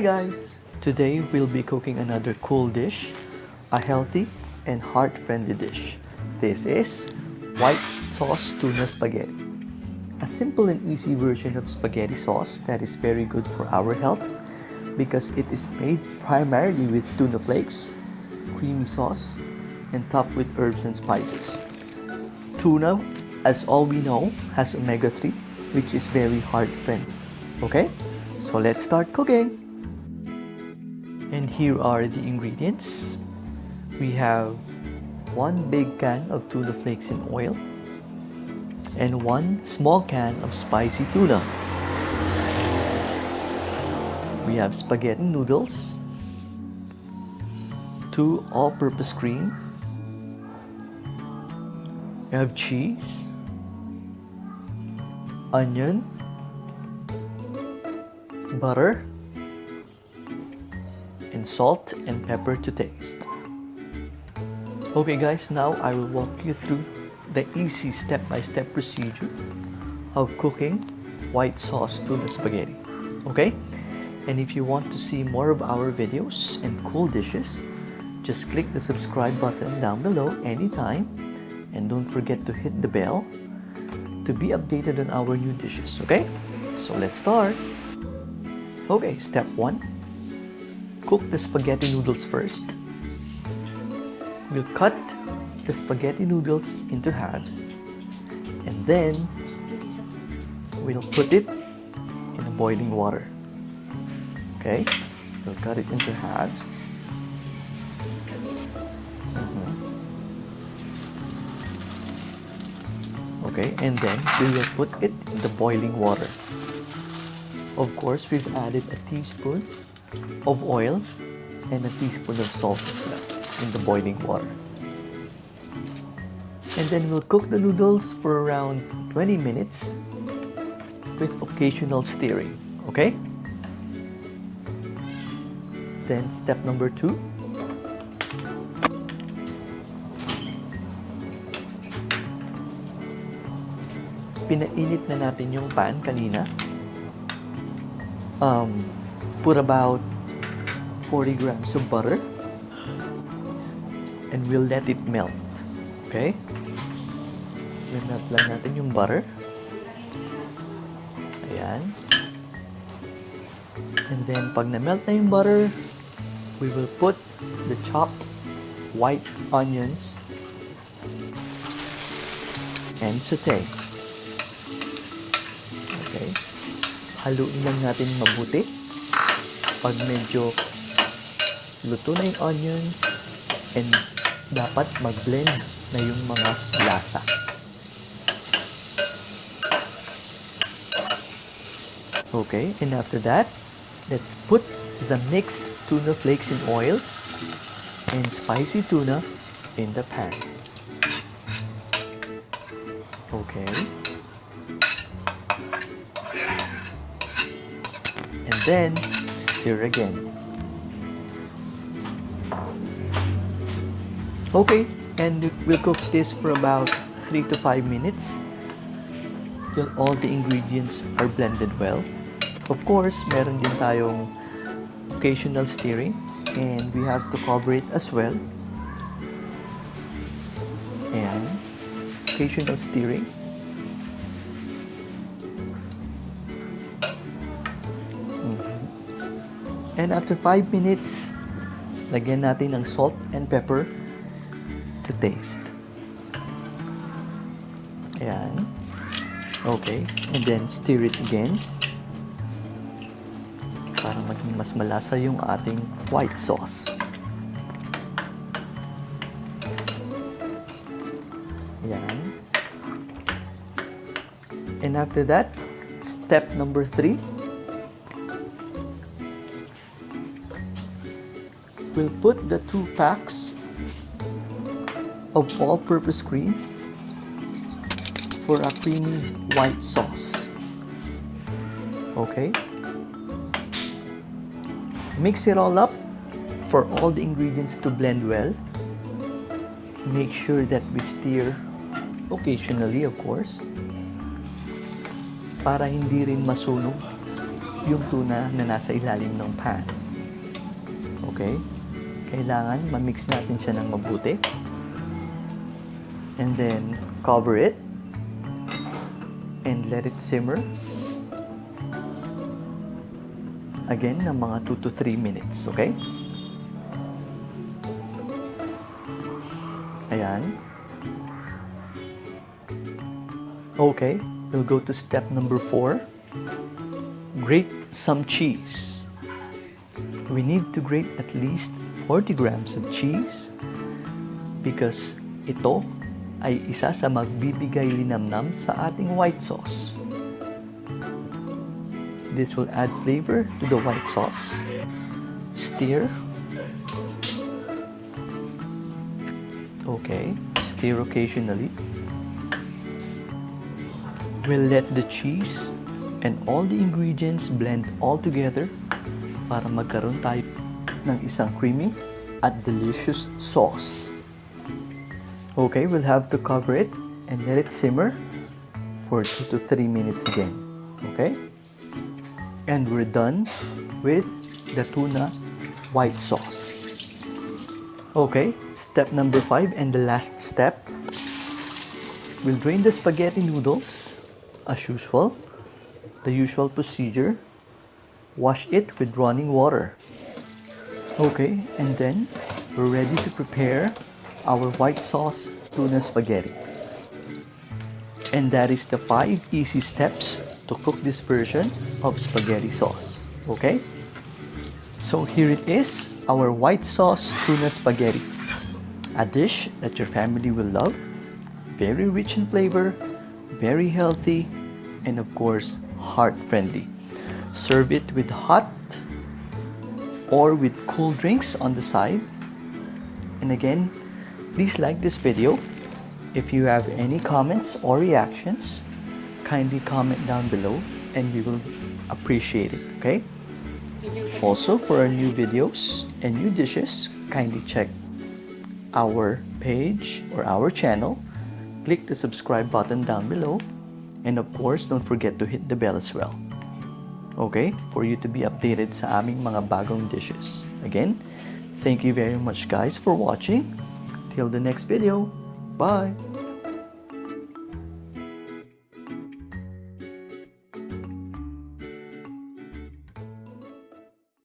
Hi guys! Today we'll be cooking another cool dish, a healthy and heart-friendly dish. This is white sauce tuna spaghetti. A simple and easy version of spaghetti sauce that is very good for our health because it is made primarily with tuna flakes, creamy sauce, and topped with herbs and spices. Tuna, as all we know, has omega-3, which is very heart-friendly. Okay? So let's start cooking! And here are the ingredients. We have one big can of tuna flakes in oil and one small can of spicy tuna. We have spaghetti noodles, 2 all-purpose cream. We have cheese, onion, butter, and salt and pepper to taste. Okay guys, now I will walk you through the easy step-by-step procedure of cooking white sauce tuna spaghetti. Okay? And if you want to see more of our videos and cool dishes, just click the subscribe button down below anytime, and don't forget to hit the bell to be updated on our new dishes. Okay? So let's start. Okay, step 1. Cook the spaghetti noodles first. We'll cut the spaghetti noodles into halves and then we'll put it in the boiling water. Okay, we'll cut it into halves. Okay, and then we will put it in the boiling water. Of course, we've added a teaspoon of oil and a teaspoon of salt as well in the boiling water. And then we'll cook the noodles for around 20 minutes with occasional stirring. Okay? Then step number 2. Pinainit na natin yung pan kanina. Put about 40 grams of butter and we'll let it melt. Okay? Melt lang natin yung butter. Ayan. And then pag na-melt na yung butter, we will put the chopped white onions and saute. Okay? Haluin lang natin mabuti. Pag medyo luto na yung onion and dapat mag-blend na yung mga lasa. Okay, and after that, let's put the mixed tuna flakes in oil and spicy tuna in the pan. Okay. And then, stir again. Okay, and we'll cook this for about 3 to 5 minutes till all the ingredients are blended well. Of course, meron din tayong occasional stirring and we have to cover it as well. And occasional stirring. And after 5 minutes, lagyan natin ng salt and pepper to taste. Ayan. Okay. And then stir it again para maging mas malasa yung ating white sauce. Ayan. And after that, step number 3. We'll put the 2 packs of all-purpose cream for a creamy white sauce. Okay? Mix it all up for all the ingredients to blend well. Make sure that we stir occasionally, of course, para hindi rin masunog yung tuna na nasa ilalim ng pan. Okay? Kailangan ma-mix natin siya ng mabuti. And then, cover it. And let it simmer. Again, ng mga 2 to 3 minutes. Okay? Ayan. Okay. We'll go to step number 4. Grate some cheese. We need to grate at least 40 grams of cheese because ito ay isa sa magbibigay linamnam sa ating white sauce. This will add flavor to the white sauce. Stir. Okay, stir occasionally. We'll let the cheese and all the ingredients blend all together para magkaroon tayo ng isang creamy at delicious sauce. Okay, we'll have to cover it and let it simmer for 2 to 3 minutes again. Okay? And we're done with the tuna white sauce. Okay, step number 5 and the last step. We'll drain the spaghetti noodles as usual. The usual procedure. Wash it with running water. Okay, and then we're ready to prepare our white sauce tuna spaghetti. And that is the 5 easy steps to cook this version of spaghetti sauce. Okay? So here it is, our white sauce tuna spaghetti. A dish that your family will love. Very rich in flavor, very healthy, and of course, heart-friendly. Serve it with hot or with cool drinks on the side. And again, please like this video. If you have any comments or reactions, kindly comment down below and we will appreciate it, okay? Also, for our new videos and new dishes, kindly check our page or our channel. Click the subscribe button down below. And of course, don't forget to hit the bell as well. Okay? For you to be updated sa aming mga bagong dishes. Again, thank you very much guys for watching. Till the next video. Bye!